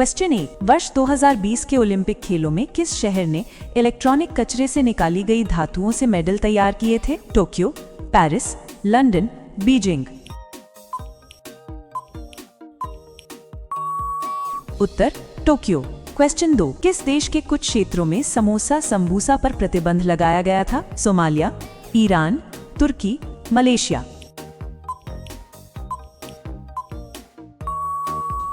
Question 1, वर्ष 2020 के Olympic खेलों में किस शहर ने इलेक्ट्रॉनिक कचरे से निकाली गई धातुओं से मेडल तैयार किए थे? Tokyo, Paris, London, Beijing. उत्तर टोक्यो। क्वेश्चन 2, किस देश के कुछ क्षेत्रों में समोसा संबूसा पर प्रतिबंध लगाया गया था? सोमालिया, ईरान, तुर्की, मलेशिया।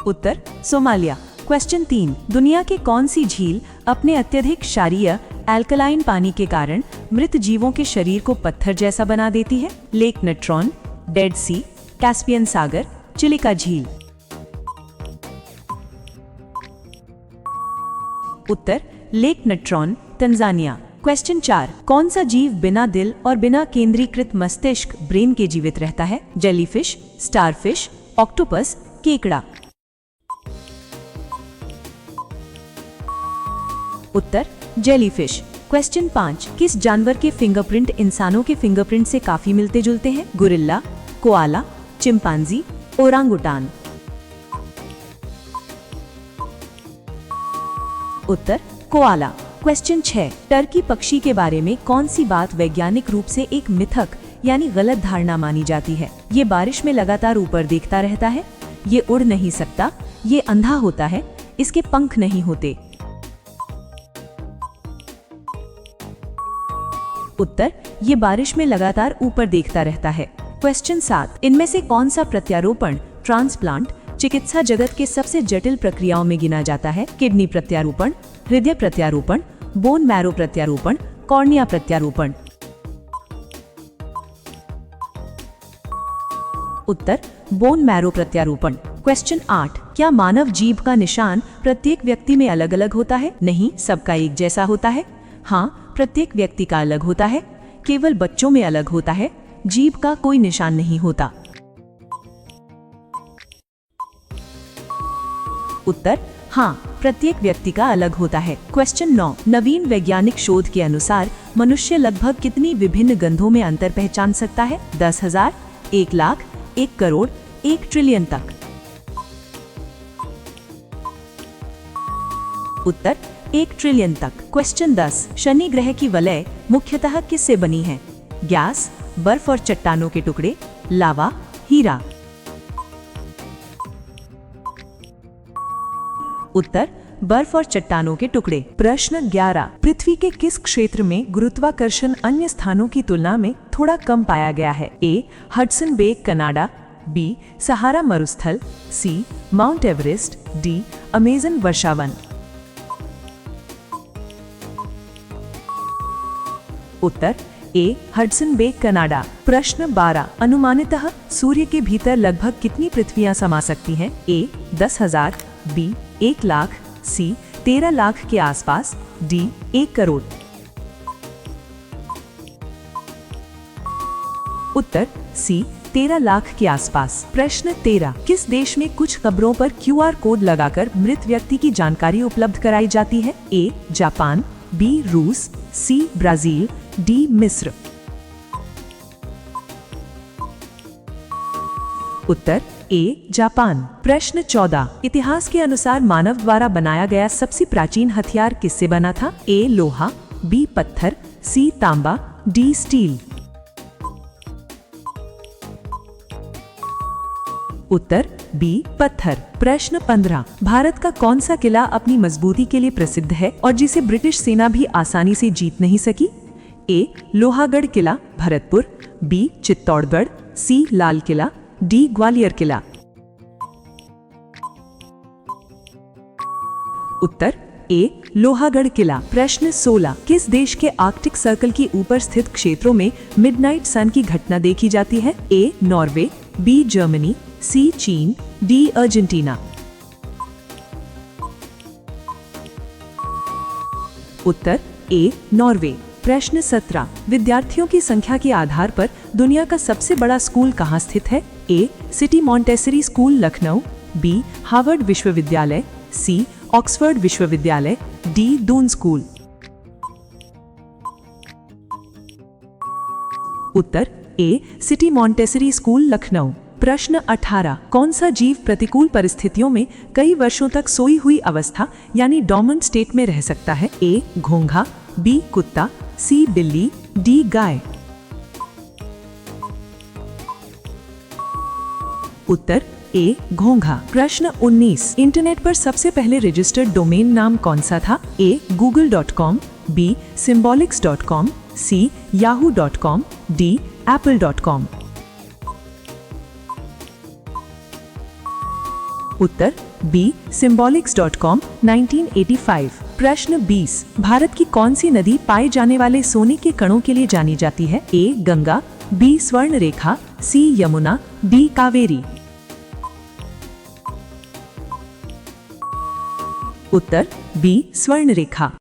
उत्तर सोमालिया। क्वेश्चन 3, दुनिया की कौन सी झील अपने अत्यधिक क्षारीय एल्कलाइन पानी के कारण मृत जीवों के शरीर को पत्थर जैसा बना देती है? लेक नट्रॉन, डेड सी, कैस्पियन सागर, चिलिका झील। उत्तर लेक नट्रॉन, तंजानिया। क्वेश्चन 4, कौन सा जीव बिना दिल और बिना केंद्रीकृत मस्तिष्क ब्रेन के जीवित रहता है? जेलीफिश, स्टारफिश, ऑक्टोपस, केकड़ा। उत्तर जेलीफिश। क्वेश्चन 5, किस जानवर के फिंगरप्रिंट इंसानों के फिंगरप्रिंट से काफी मिलते जुलते हैं? Gorilla, koala, chimpanzee, orangutan. उत्तर कोआला। क्वेश्चन 6, टर्की पक्षी के बारे में कौन सी बात वैज्ञानिक रूप से एक मिथक यानी गलत धारणा मानी जाती है? ये बारिश में लगातार ऊपर देखता रहता है, ये उड़ नहीं सकता, ये अंधा होता है, इसके पंख नहीं होते। उत्तर ये बारिश में लगातार ऊपर देखता रहता है। क्वेश्चन 7, इनमें से कौन सा प्रत्यारोपण ट्रांसप्लांट चिकित्सा जगत के सबसे जटिल प्रक्रियाओं में गिना जाता है? किडनी प्रत्यारोपण, हृदय प्रत्यारोपण, बोन मैरो प्रत्यारोपण, कॉर्निया प्रत्यारोपण। उत्तर बोन मैरो प्रत्यारोपण। क्वेश्चन 8, क्या मानव जीभ का निशान प्रत्येक व्यक्ति में अलग अलग होता है? नहीं, सबका एक जैसा होता है। हाँ, प्रत्येक व्यक्ति का अलग होता है, केवल बच्चों में अलग होता है, जीभ का कोई निशान नहीं होता। उत्तर हाँ, प्रत्येक व्यक्ति का अलग होता है। क्वेश्चन 9, नवीन वैज्ञानिक शोध के अनुसार मनुष्य लगभग कितनी विभिन्न गंधों में अंतर पहचान सकता है? 10,000, 1 लाख, 1 करोड़, 1 ट्रिलियन तक। उत्तर 1 ट्रिलियन तक। क्वेश्चन 10, शनि ग्रह की वलय मुख्यतः किससे बनी है? गैस, बर्फ और चट्टानों के टुकड़े, लावा, हीरा। उत्तर बर्फ और चट्टानों के टुकड़े। प्रश्न 11, पृथ्वी के किस क्षेत्र में गुरुत्वाकर्षण अन्य स्थानों की तुलना में थोड़ा कम पाया गया है? ए, हडसन बे, कनाडा, बी, सहारा मरुस्थल, सी, माउंट एवरेस्ट, डी, अमेजन वर्षावन। उत्तर ए, हडसन बे, कनाडा। प्रश्न 12, अनुमानितः सूर्य के भीतर लगभग कितनी पृथ्वियां समा सकती हैं? ए, 10,000, बी, 1 लाख, सी, 13 लाख के आसपास, डी, 1 करोड़। उत्तर सी, 13 लाख के आसपास। प्रश्न 13, किस देश में कुछ कब्रों पर QR कोड लगाकर मृत व्यक्ति की जानकारी उपलब्ध कराई जाती है? ए, जापान, बी, रूस, सी, ब्राजील, डी, मिस्र। उत्तर ए, जापान। प्रश्न 14, इतिहास के अनुसार मानव द्वारा बनाया गया सबसे प्राचीन हथियार किससे बना था? ए, लोहा, बी, पत्थर, सी, तांबा, डी, स्टील। उत्तर बी, पत्थर। प्रश्न 15, भारत का कौन सा किला अपनी मजबूती के लिए प्रसिद्ध है और जिसे ब्रिटिश सेना भी आसानी से जीत नहीं सकी? ए, लोहागढ़ किला, भरतपुर, बी, चित्तौड़गढ़, सी, लाल किला, डी, ग्वालियर किला। उत्तर ए, लोहागढ़ किला। प्रश्न 16, किस देश के आर्कटिक सर्कल की ऊपर स्थित क्षेत्रों में मिडनाइट सन की घटना देखी जाती है? ए, नॉर्वे, बी, जर्मनी, सी, चीन, डी, अर्जेंटीना। उत्तर ए, नॉर्वे। प्रश्न 17, विद्यार्थियों की संख्या के आधार पर दुनिया का सबसे बड़ा स्कूल कहाँ स्थित है? A, city Montessori school, Lucknow, B, Harvard विश्वविद्यालय, सी, ऑक्सफोर्ड विश्वविद्यालय, डी, दून स्कूल। उत्तर A, city Montessori school, Lucknow. प्रश्न 18, कौन सा जीव प्रतिकूल परिस्थितियों में कई वर्षों तक सोई हुई अवस्था यानी डॉर्मेंट स्टेट में रह सकता है? ए घोंघा, बी कुत्ता, सी बिल्ली, डी गाय। उत्तर ए घोंघा। प्रश्न 19, इंटरनेट पर सबसे पहले रजिस्टर्ड डोमेन नाम कौन सा था? ए google.com, बी symbolics.com, सी yahoo.com, डी apple.com। उत्तर बी symbolics.com, 1985। प्रश्न 20, भारत की कौन सी नदी पाए जाने वाले सोने के कणों के लिए जानी जाती है? ए गंगा, बी स्वर्ण रेखा, सी यमुना, डी कावेरी। उत्तर बी स्वर्ण रेखा।